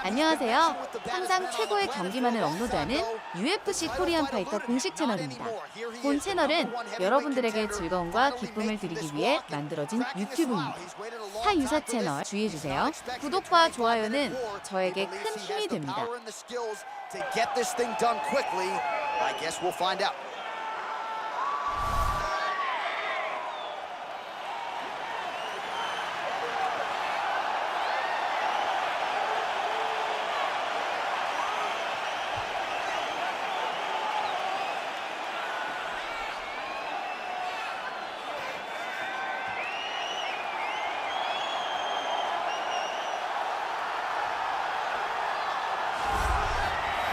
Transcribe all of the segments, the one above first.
안녕하세요. 항상 최고의 경기만을 업로드하는 UFC 코리안파이터 공식 채널입니다. 본 채널은 여러분들에게 즐거움과 기쁨을 드리기 위해 만들어진 유튜브입니다. 타 유사 채널 주의해주세요. 구독과 좋아요는 저에게 큰 힘이 됩니다.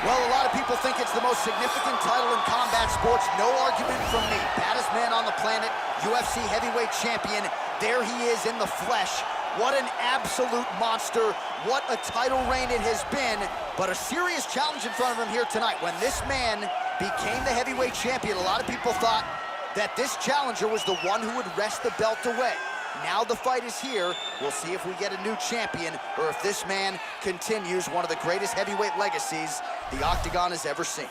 Well, a lot of people think it's the most significant title in combat sports. No argument from me. Baddest man on the planet, UFC heavyweight champion. There he is in the flesh. What an absolute monster. What a title reign it has been. But a serious challenge in front of him here tonight. When this man became the heavyweight champion, a lot of people thought that this challenger was the one who would wrest the belt away. Now the fight is here. We'll see if we get a new champion or if this man continues one of the greatest heavyweight legacies the Octagon has ever seen.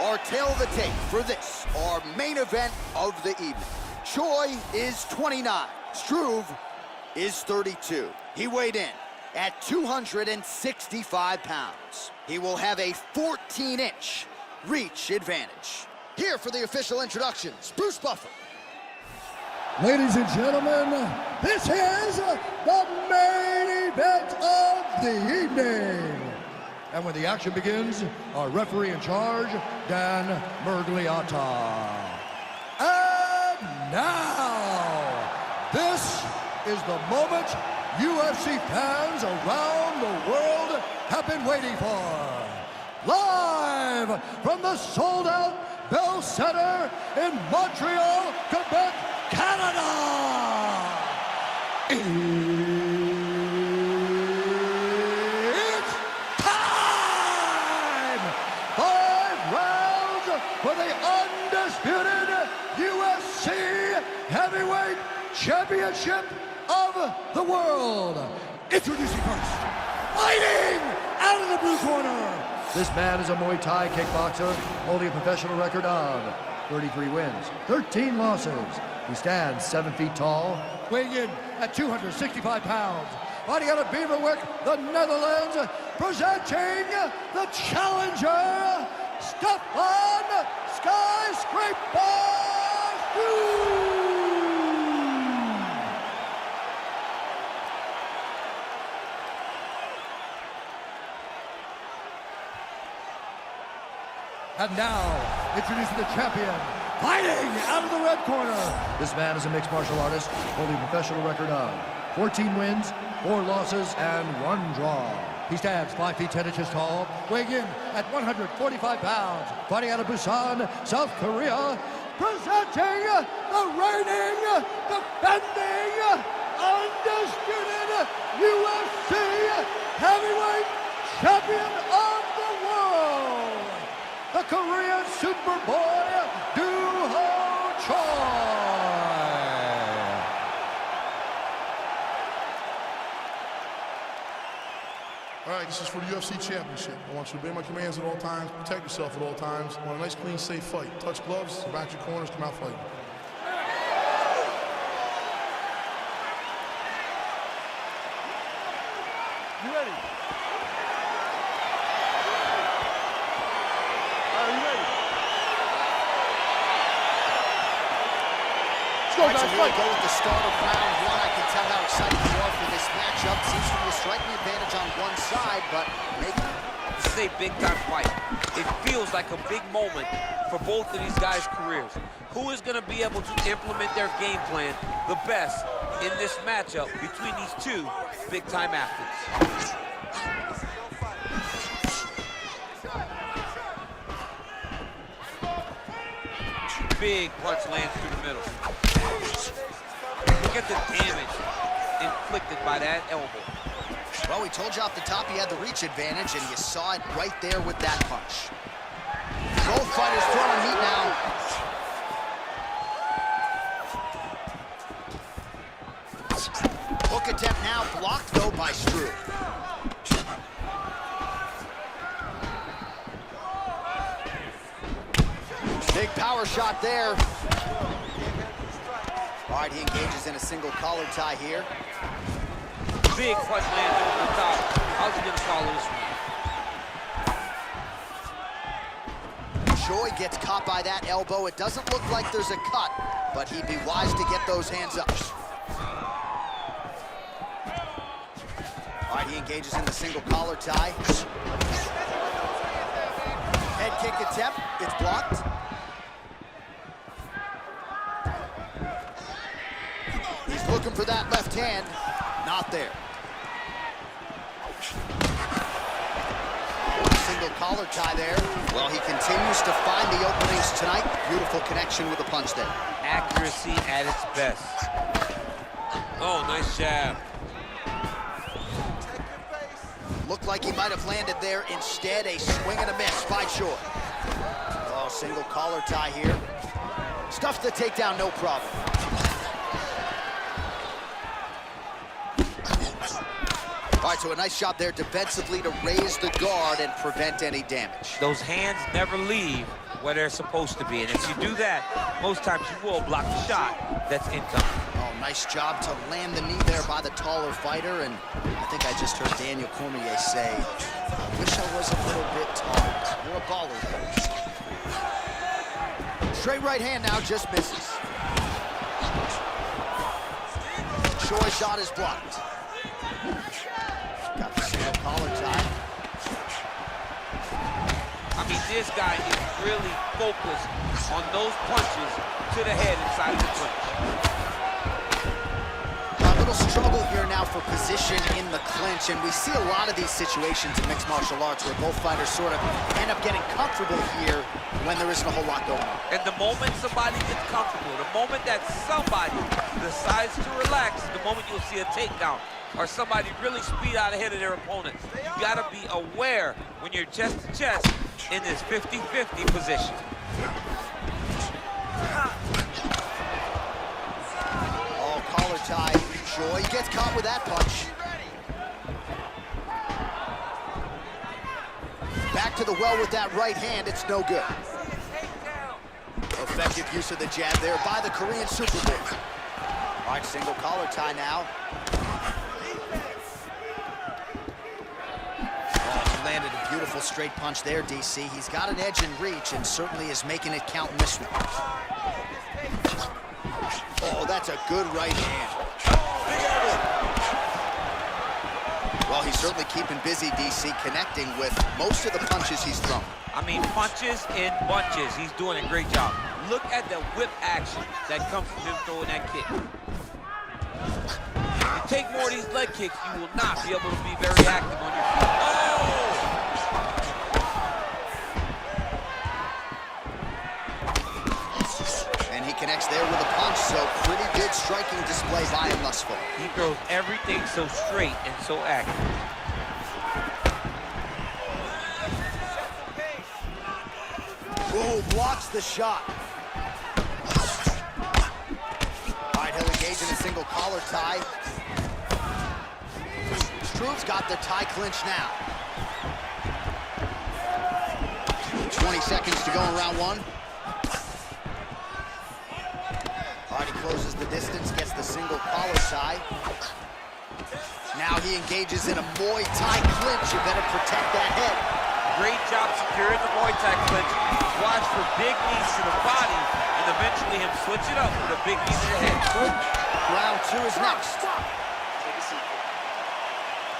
Our tale of the tape for this, our main event of the evening. Choi is 29. Stroove is 32. He weighed in at 265 pounds. He will have a 14-inch reach advantage. Here for the official introductions, Bruce Buffer. Ladies and gentlemen, this is the main event of the evening. And when the action begins, our referee in charge, Dan Mergliata. And now, this is the moment UFC fans around the world have been waiting for. Live from the sold-out Bell Center in Montreal, Quebec, Canada. It's time! 5 rounds for the undisputed UFC Heavyweight Championship of the world. Introducing first, fighting out of the blue corner. This man is a Muay Thai kickboxer holding a professional record of 33 wins, 13 losses. He stands 7 feet tall, weighing in at 265 pounds. Fighting out of Beverwijk, the Netherlands, presenting the challenger, Stefan Skyscraper Struve. And now, introducing the champion, fighting out of the red corner. This man is a mixed martial artist, holding a professional record of 14 wins, 4 losses, and 1 draw. He stands 5 feet 10 inches tall, weighing in at 145 pounds. Fighting out of Busan, South Korea, presenting the reigning, defending, undisputed UFC heavyweight champion of the world, the Korean Superboy, Doo-Ho Choi. All right, this is for the UFC Championship. I want you to obey my commands at all times, protect yourself at all times. I want a nice, clean, safe fight. Touch gloves, back your corners, come out fighting. You ready? All right, so here we go with the start of round 1. I can tell how excited you are for this matchup. Seems to be a striking advantage on one side, but maybe... This is a big-time fight. It feels like a big moment for both of these guys' careers. Who is going to be able to implement their game plan the best in this matchup between these two big-time athletes? Big punch lands through the middle. Look at the damage inflicted by that elbow. Well, we told you off the top he had the reach advantage, and you saw it right there with that punch. Both fighters throwing heat now. Hook attempt now, blocked though by Stroop. Big power shot there. All right, he engages in a single collar tie here. Big punch lands over the top. How's he gonna follow this one? Choi gets caught by that elbow. It doesn't look like there's a cut, but he'd be wise to get those hands up. All right, he engages in the single collar tie. Head kick attempt, it's blocked. He's looking for that left hand, not there. Single collar tie there. Well, he continues to find the openings tonight. Beautiful connection with the punch there. Accuracy at its best. Oh, nice jab. Looked like he might have landed there. Instead, a swing and a miss. Fight short. Oh, single collar tie here. Stuffs the takedown, no problem. All right, so a nice job there defensively to raise the guard and prevent any damage. Those hands never leave where they're supposed to be. And if you do that, most times you will block the shot that's incoming. Oh, nice job to land the knee there by the taller fighter. And I think I just heard Daniel Cormier say, I wish I was a little bit taller. You're a baller, coach. Straight right hand now, just misses. Choi shot is blocked. Got the single collar tie. I mean, this guy is really focused on those punches to the head inside of the clinch. A little struggle here now for position in the clinch, and we see a lot of these situations in mixed martial arts where both fighters sort of end up getting comfortable here when there isn't a whole lot going on. And the moment somebody gets comfortable, the moment that somebody decides to relax, is the moment you'll see a takedown or somebody really speed out ahead of their opponent. You gotta be aware when you're chest to chest in this 50-50 position. Oh, collar tie. Choi gets caught with that punch. Back to the well with that right hand. It's no good. Effective use of the jab there by the Korean Super Bowl. All right, single collar tie now. Landed a beautiful straight punch there, DC. He's got an edge in reach and certainly is making it count in this one. Oh, that's a good right hand. Well, he's certainly keeping busy, DC, connecting with most of the punches he's thrown. I mean, punches in bunches. He's doing a great job. Look at the whip action that comes from him throwing that kick. If you take more of these leg kicks, you will not be able to be very active on your feet. Oh! Connects there with a punch, so pretty good striking display by him thus far. He throws everything so straight and so accurate. Ooh, blocks the shot. All right, he'll engage in a single collar tie. Strub's got the tie clinch now. 20 seconds to go in round one. All right, he closes the distance, gets the single collar tie. Now he engages in a Muay Thai clinch. You better protect that head. Great job securing the Muay Thai clinch. Watch for big knees to the body, and eventually him switch it up with a big knee to the head. Round two is next. Take a seat.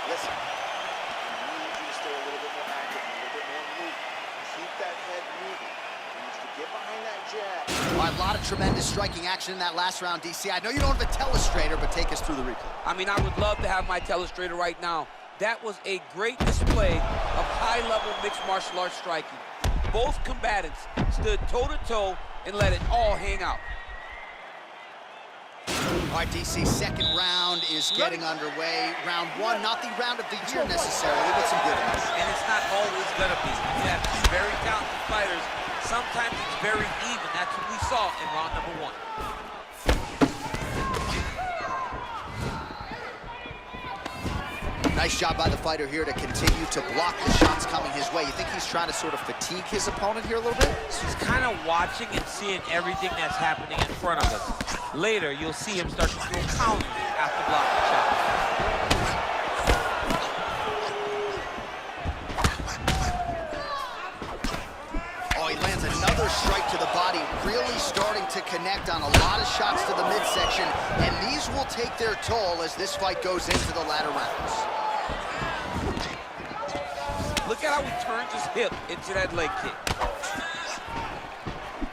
Listen, I need you to stay a little bit more active, a little bit more moving. Keep that head moving. I need you to get behind that jab. All right, a lot of tremendous striking action in that last round, DC. I know you don't have a telestrator, but take us through the replay. I mean, I would love to have my telestrator right now. That was a great display of high-level mixed martial arts striking. Both combatants stood toe-to-toe and let it all hang out. All right, DC, second round is getting underway. Round one, not the round of the year necessarily, but some good ones. And it's not always gonna be. You have two very talented fighters. Sometimes it's very even. That's what we saw in round number one. Nice job by the fighter here to continue to block the shots coming his way. You think he's trying to sort of fatigue his opponent here a little bit? He's kind of watching and seeing everything that's happening in front of us. Later, you'll see him start to throw counters after blocking shots. Oh, he lands another strike to the body, really starting to connect on a lot of shots to the midsection, and these will take their toll as this fight goes into the latter rounds. Look at how he turns his hip into that leg kick.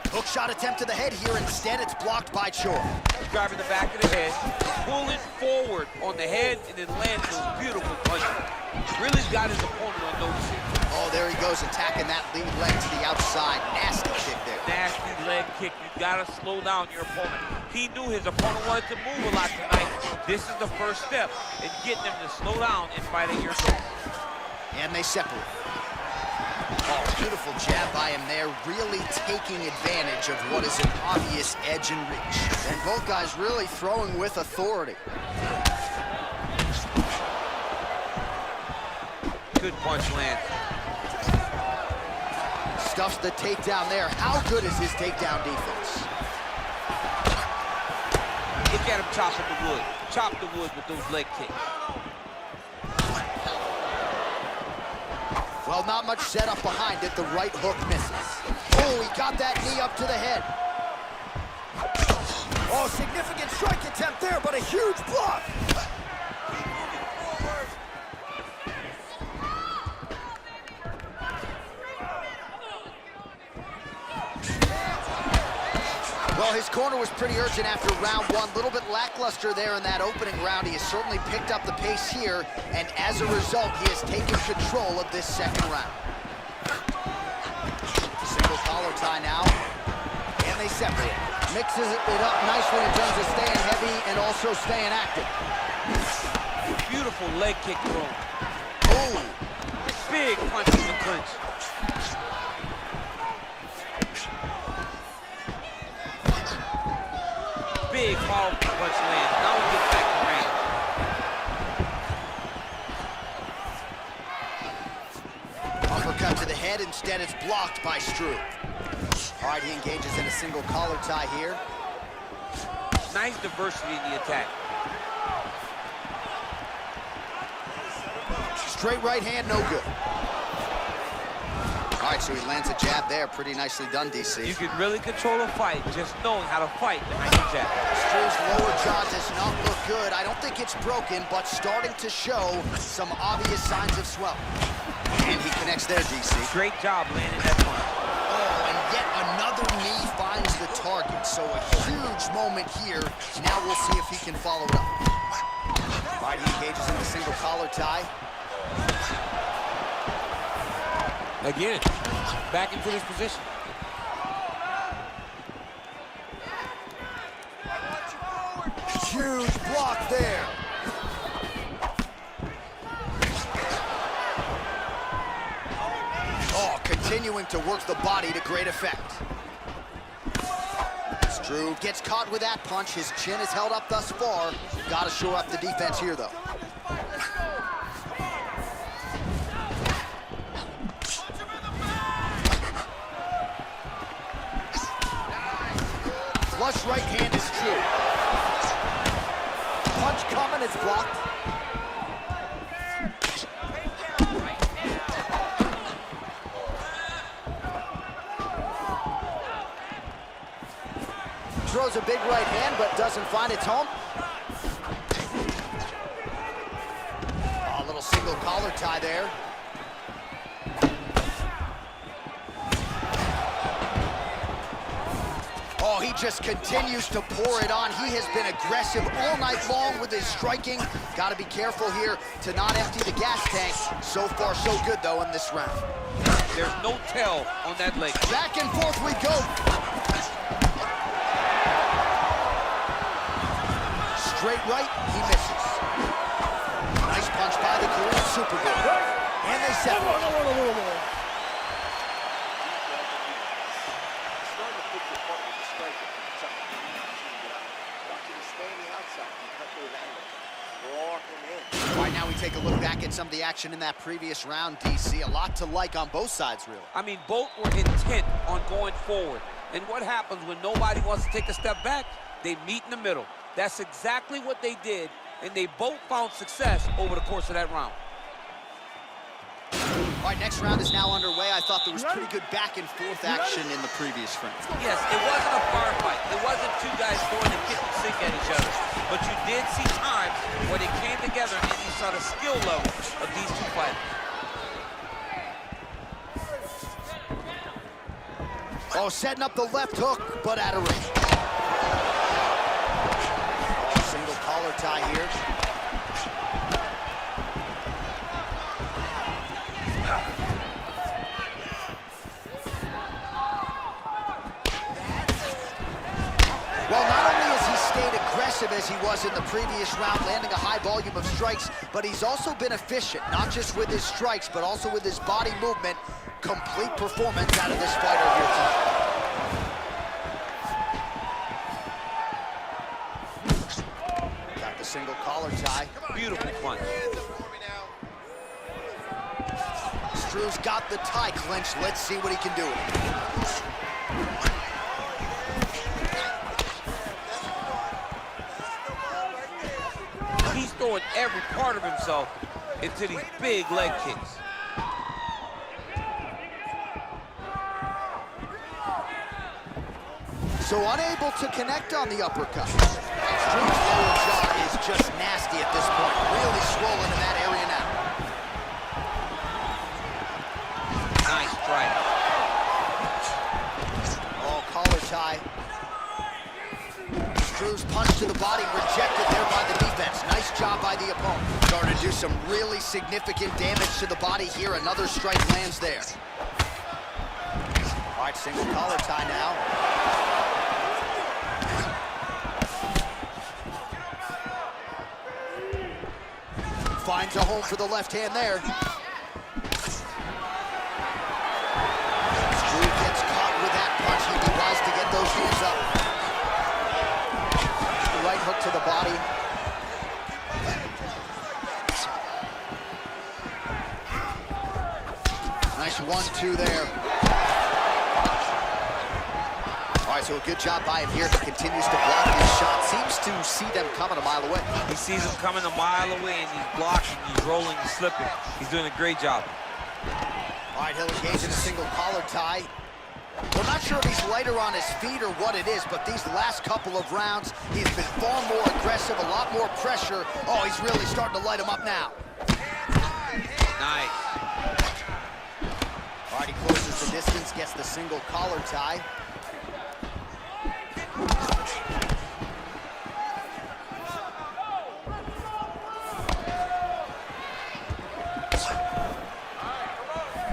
Hook shot attempt to the head here. Instead, it's blocked by Chor. Grabbing the back of the head, pulling forward on the head, and then landing those beautiful punches. Really got his opponent on notice here. Oh, there he goes, attacking that lead leg to the outside. Nasty kick there. Nasty leg kick. You gotta slow down your opponent. He knew his opponent wanted to move a lot tonight. This is the first step in getting him to slow down and fight at your goal. And they separate. Oh, beautiful jab by him there, really taking advantage of what is an obvious edge and reach. And both guys really throwing with authority. Good punch land. Stuffs the takedown there. How good is his takedown defense? Look at him chopping the wood. Chop the wood with those leg kicks. Well, not much setup behind it. The right hook misses. Oh, he got that knee up to the head. Oh, significant strike attempt there, but a huge block. Well, his corner was pretty urgent after round one. A little bit lackluster there in that opening round. He has certainly picked up the pace here, and as a result, he has taken control of this second round. Single collar tie now, and they separate. Mixes it up nicely in terms of staying heavy and also staying active. Beautiful leg kick throw. Oh, Big punch in the clinch. Big powerful punch land. Now we get back to range. uppercut to the head. Instead, it's blocked by Stroop. All right, he engages in a single collar tie here. Nice diversity in the attack. Straight right hand, no good. All right, so he lands a jab there. Pretty nicely done, DC. You can really control a fight just knowing how to fight behind the jab. Struve's lower jaw does not look good. I don't think it's broken, but starting to show some obvious signs of swelling. And he connects there, DC. Great job landing that punch. Oh, and yet another knee finds the target. So a huge moment here. Now we'll see if he can follow it up. All right, he engages in the single collar tie. Again, back into this position. Huge block there. Oh, continuing to work the body to great effect. Struve gets caught with that punch. His chin is held up thus far. Got to shore up the defense here, though. Flush right hand is true. Punch coming, it's blocked. Throws a big right hand, but doesn't find its home. Oh, a little single collar tie there. Oh, he just continues to pour it on. He has been aggressive all night long with his striking. Got to be careful here to not empty the gas tank. So far, so good, though, in this round. There's no tell on that leg. Back and forth we go. straight right, he misses. Nice punch by the Korean Superboy. And they separate. All right, now we take a look back at some of the action in that previous round, DC. A lot to like on both sides, really. I mean, both were intent on going forward. And what happens when nobody wants to take a step back? They meet in the middle. That's exactly what they did, and they both found success over the course of that round. All right, next round is now underway. I thought there was pretty good back and forth action in the previous round. Yes, it wasn't a firefight. It wasn't two guys throwing a kick and sink at each other. But you did see times where they came together and you saw the skill level of these two fighters. Oh, setting up the left hook, but out of range. Oh, single collar tie here. Well, not only has he stayed aggressive as he was in the previous round, landing a high volume of strikes, but he's also been efficient, not just with his strikes, but also with his body movement. Complete performance out of this fighter here tonight. Got the single collar tie. Beautiful punch. Struve's got the tie clenched. Let's see what he can do with it. He's throwing every part of himself into these big leg kicks. So unable to connect on the uppercut. Struve's lower jaw is just nasty at this point. Really swollen in that area now. Nice strike. Oh, collar tie. Struve's punch to the body rejected there by the defense. Nice job by the opponent. Starting to do some really significant damage to the body here. Another strike lands there. All right, single collar tie now. Finds a home for the left hand there. Struve gets caught with that punch. He'd be wise to get those hands up. Right hook to the body. Nice 1-2 there. All right, so a good job by him here. He continues to block these shots. Seems to see them coming a mile away. He sees them coming a mile away, and he's blocking, he's rolling, he's slipping. He's doing a great job. All right, he'll engage in a single collar tie. We're not sure if he's lighter on his feet or what it is, but these last couple of rounds, he's been far more aggressive, a lot more pressure. Oh, he's really starting to light him up now. Nice. All right, he closes the distance, gets the single collar tie.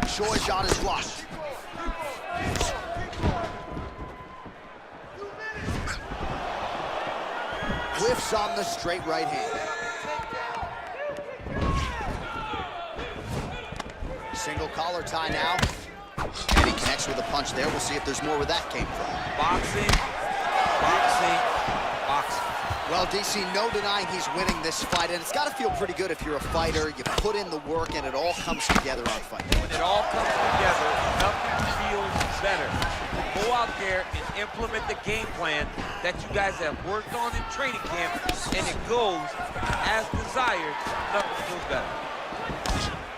Short shot is blocked. Whiffs on the straight right hand. Single collar tie now. And he connects with a punch there. We'll see if there's more where that came from. Boxing, boxing, boxing. Well, DC, no denying he's winning this fight, and it's got to feel pretty good if you're a fighter. You put in the work, and it all comes together on fight. When it all comes together, nothing feels better. Go out there and implement the game plan that you guys have worked on in training camp, and it goes as desired. Nothing feels better.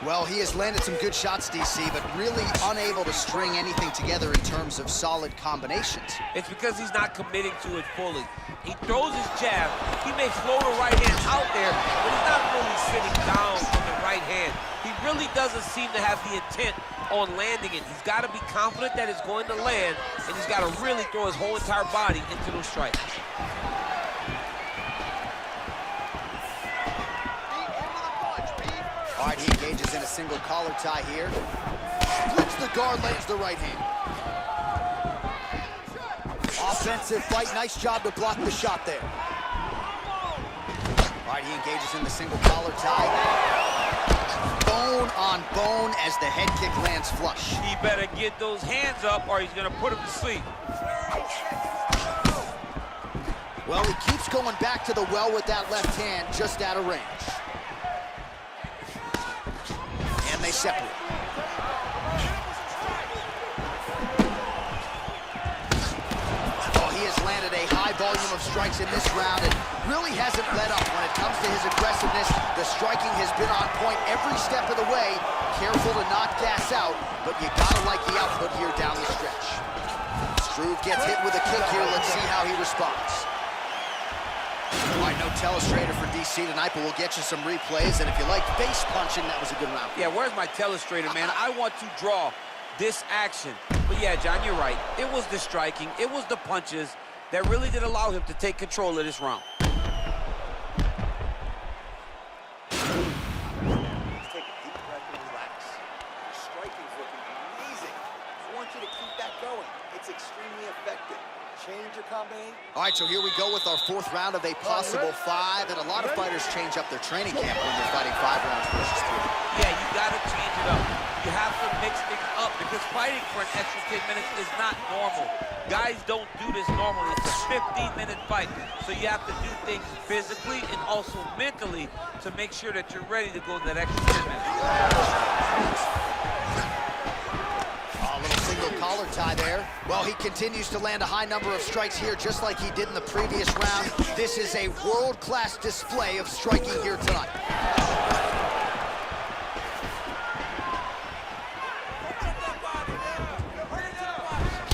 Well, he has landed some good shots, DC, but really unable to string anything together in terms of solid combinations. It's because he's not committing to it fully. He throws his jab. He may throw the right hand out there, but he's not really sitting down on the right hand. He really doesn't seem to have the intent on landing it. He's got to be confident that it's going to land, and he's got to really throw his whole entire body into those strikes. All right, he engages in a single collar tie here. Splits the guard, lands the right hand. Offensive fight, nice job to block the shot there. right, he engages in the single collar tie. Bone on bone as the head kick lands flush. He better get those hands up or he's gonna put him to sleep. Well, he keeps going back to the well with that left hand, just out of range. And they separate. Oh, he has landed a high volume of strikes in this round and really hasn't let up when it comes to his aggressiveness. The striking has been on point every step of the way. Careful to not gas out, but you gotta like the output here down the stretch. Stroove gets hit with a kick here. Let's see how he responds. All right, no telestrator for DC tonight, but we'll get you some replays. And if you like face punching, that was a good round. Yeah, where's my telestrator, man? I want to draw this action. But yeah, John, you're right. It was the striking, it was the punches that really did allow him to take control of this round. Take a deep breath and relax. Your striking's looking amazing. I want you to keep that going. It's extremely effective. Change your combination. All right, so here we go with our fourth round of a possible 5. And a lot of fighters change up their training camp when they're fighting 5 rounds versus 3. Yeah, you gotta change it up. You have to mix things up because fighting for an extra 10 minutes is not normal. Guys don't do this normally. It's a 15-minute fight. So you have to do things physically and also mentally to make sure that you're ready to go that extra 10 minutes. A little single collar tie there. Well, he continues to land a high number of strikes here, just like he did in the previous round. This is a world-class display of striking here tonight.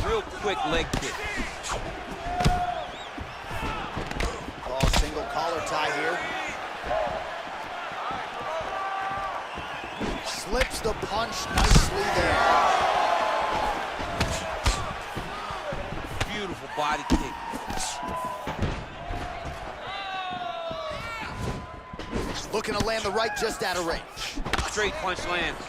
Real quick leg kick. Oh, single collar tie here. Slips the punch nicely there. Beautiful body kick. Looking to land the right just out of range. Straight punch lands.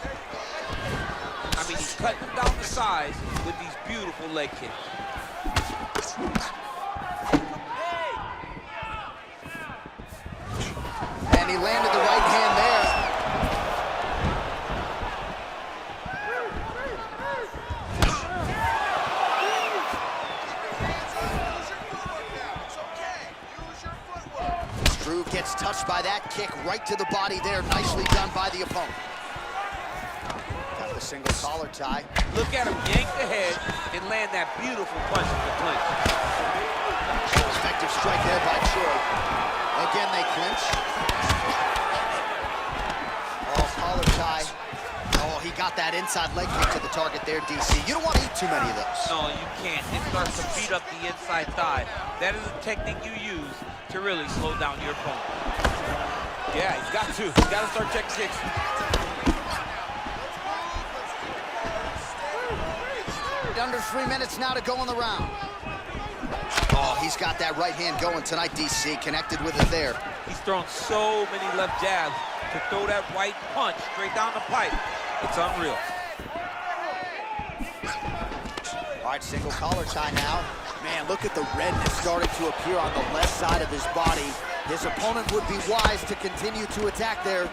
I mean, he's cutting them down the sides with these beautiful leg kicks. And he landed the right hand there. Stroove gets touched by that kick right to the body there. Nicely done by the opponent. Got the single collar tie. Look at him yank the head and land that beautiful punch in the clinch. Effective strike there by Choi. Again, they clinch. Oh, collar tie. Oh, he got that inside leg kick to the target there, DC. You don't want to eat too many of those. No, you can't. It starts to beat up the inside thigh. That is a technique you use to really slow down your opponent. Yeah, he's got to. He's got to start checking kicks. Under 3 minutes now to go in the round. Oh, he's got that right hand going tonight, DC. Connected with it there. He's thrown so many left jabs to throw that right punch straight down the pipe. It's unreal. All right, single collar tie now. Man, look at the redness starting to appear on the left side of his body. His opponent would be wise to continue to attack there.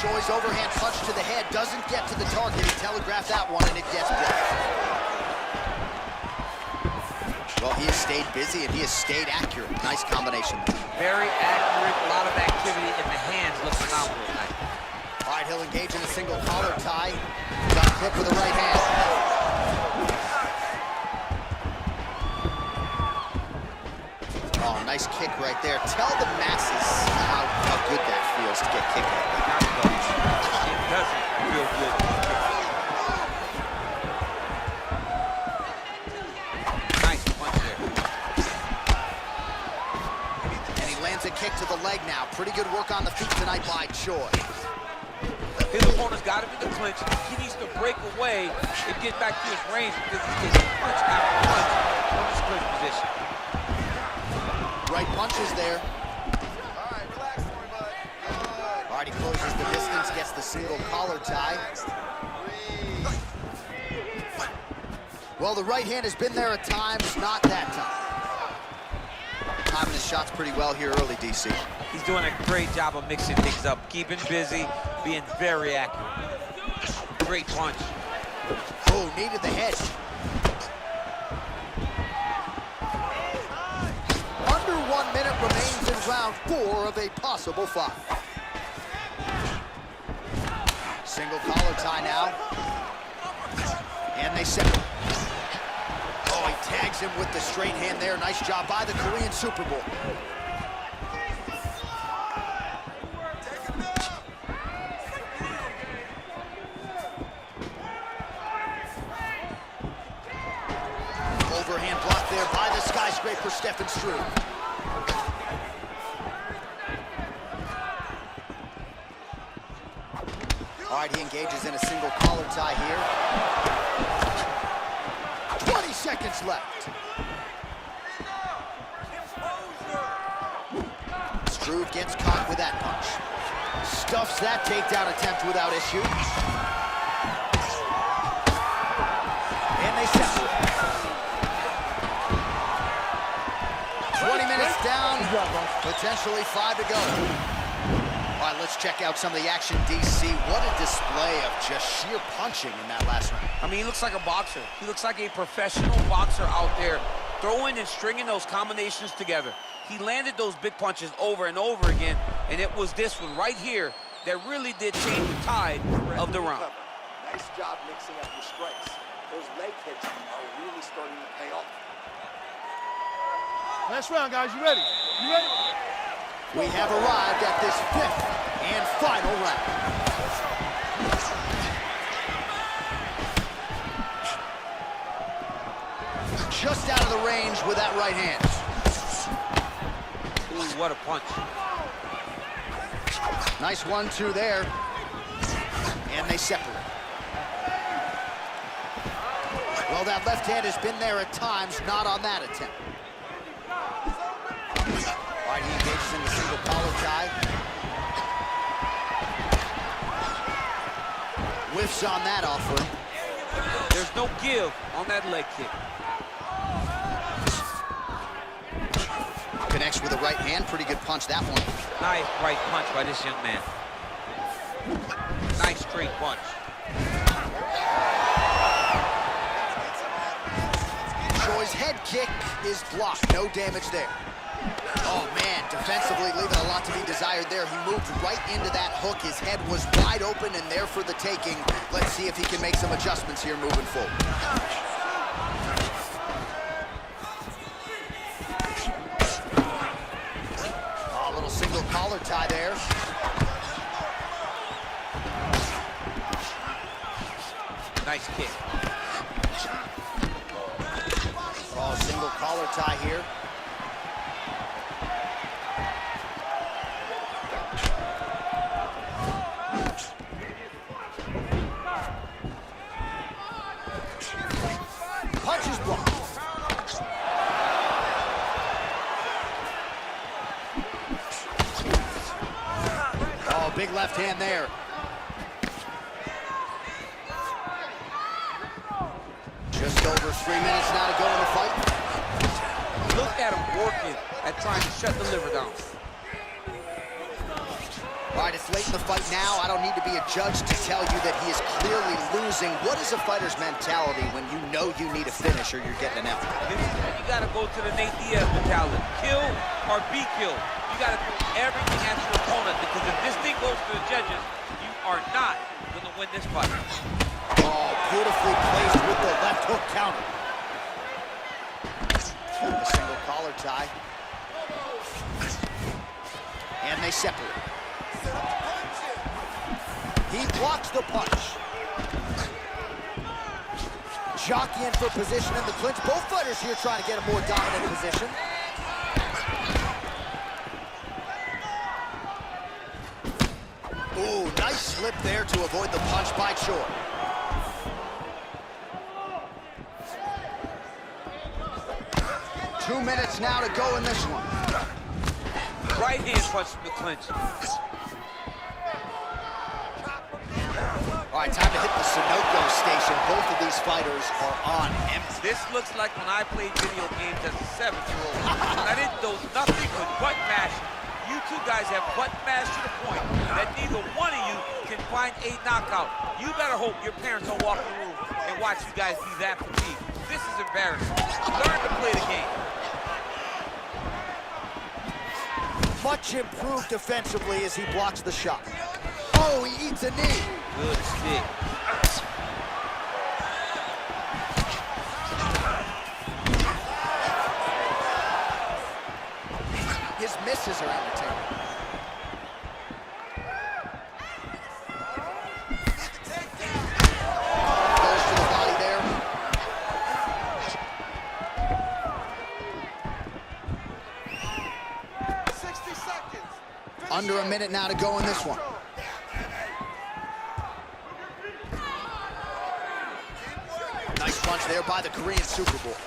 Choi's overhand punch to the head doesn't get to the target. He telegraphed that one, and it gets blocked. Well, he has stayed busy, and he has stayed accurate. Nice combination. Very accurate, a lot of activity, and the hands look phenomenal tonight. All right, he'll engage in a single collar tie. Got a clip with the right hand. Oh, nice kick right there. Tell the masses how good that feels to get kicked like that. It doesn't feel good. Nice punch there. And he lands a kick to the leg now. Pretty good work on the feet tonight by Choi. His opponent's got him in the clinch. He needs to break away and get back to his range because he's getting punch after punch from his clinch position. Right punches there. All right, relax for me, bud. Good. All right, he closes the distance, gets the single collar tie. Well, the right hand has been there at times, not that time. timing his shots pretty well here early, DC. He's doing a great job of mixing things up, keeping busy, being very accurate. Great punch. Oh, needed the head. Under 1 minute remains in round 4 of a possible 5. Single collar tie now. And they separate. Oh, he tags him with the straight hand there. Nice job by the Korean Super Bowl. Overhand block there by the skyscraper, Stefan Struve. All right, he engages in a single collar tie here. 20 seconds left. Struve gets caught with that punch. Stuffs that takedown attempt without issue. And they separate. 20 minutes down, potentially 5 to go. All right, let's check out some of the action, DC. What a display of just sheer punching in that last round. I mean, he looks like a boxer. He looks like a professional boxer out there, throwing and stringing those combinations together. He landed those big punches over and over again, and it was this one right here that really did change the tide of the round. Nice job mixing up your strikes. Those leg hits are really starting to pay off. Last round, guys. You ready? You ready? We have arrived at this 5th and final round. Just out of the range with that right hand. Ooh, what a punch. Nice 1-2 there. And they separate. Well, that left hand has been there at times, not on that attempt. All right, he engages in the single collar tie. Whiffs on that offering. There's no give on that leg kick. Connects with a right hand. Pretty good punch, that one. Nice right punch by this young man. Nice straight punch. Choi's head kick is blocked. No damage there. Oh, man, defensively leaving a lot to be desired there. He moved right into that hook. His head was wide open and there for the taking. Let's see if he can make some adjustments here moving forward. Oh, a little single collar tie there. Nice kick. Oh, single collar tie here. Punches blocked. Oh, big left hand there. Just over 3 minutes now to go in the fight. Look at him working at trying to shut the liver down. All right, it's late in the fight now. I don't need to be a judge to tell you that he is clearly losing. What is a fighter's mentality when you know you need a finish or you're getting an F? You got to go to the Nate Diaz mentality. Kill or be killed. You got to do everything at your opponent, because if this thing goes to the judges, you are not going to win this fight. Oh, beautifully placed with the left hook counter. A single collar tie. And they separate. He blocks the punch. Jockeying for position in the clinch. Both fighters here trying to get a more dominant position. Ooh, nice slip there to avoid the punch by Choi. Two minutes now to go in this one. Right hand punch from the clinch. All right, time to hit the Sunoco station, both of these fighters are on empty. This looks like when I played video games as a 7-year-old. I didn't know nothing but butt mashing. You two guys have butt mashed to the point that neither one of you can find a knockout. You better hope your parents don't walk in the room and watch you guys be that fatigued. This is embarrassing. Learn to play the game. Much improved defensively as he blocks the shot. Oh, he eats a knee. Good stick. His misses are entertaining. Goes to the body there. Under a minute now to go in this one. Nice punch there by the Korean Super Bowl.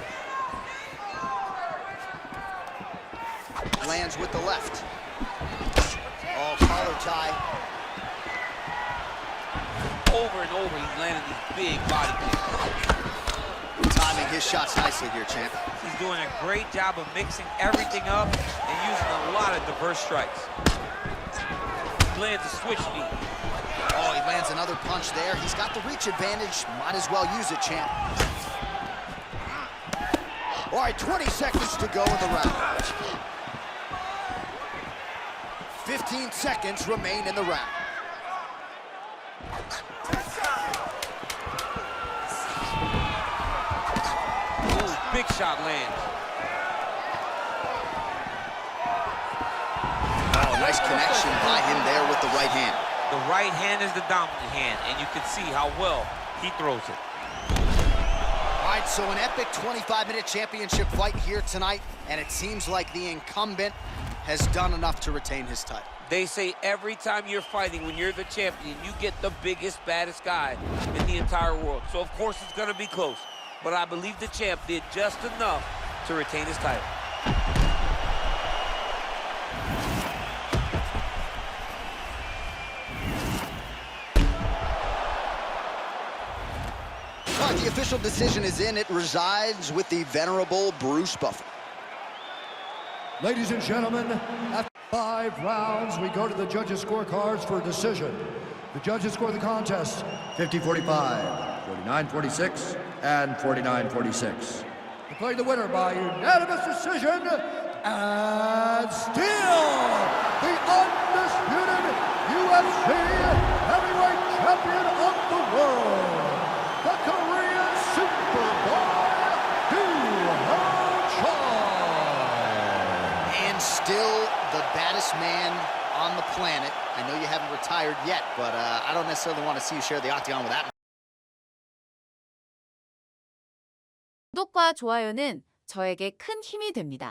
Lands with the left. Oh, collar tie. Over and over, he's landing these big body kicks. Timing his shots nicely here, champ. He's doing a great job of mixing everything up and using a lot of diverse strikes. He lands a switch knee. Oh, he lands another punch there. He's got the reach advantage. Might as well use it, champ. All right, 20 seconds to go in the round. 15 seconds remain in the round. Ooh, big shot lands. Oh, nice connection by him there with the right hand. The right hand is the dominant hand, and you can see how well he throws it. All right, so an epic 25-minute championship fight here tonight, and it seems like the incumbent has done enough to retain his title. They say every time you're fighting, when you're the champion, you get the biggest, baddest guy in the entire world. So, of course, it's going to be close. But I believe the champ did just enough to retain his title. All right, the official decision is in. It resides with the venerable Bruce Buffer. Ladies and gentlemen, after 5 rounds, we go to the judges' scorecards for a decision. The judges score the contest 50-45, 49-46, and 49-46. Declaring the winner by unanimous decision, and still the undisputed UFC heavyweight champion of the world, the Korean Superboy, Still the baddest man on the planet. I know you haven't retired yet, but I don't necessarily want to see you share the octagon with that. 구독과 좋아요는 저에게 큰 힘이 됩니다.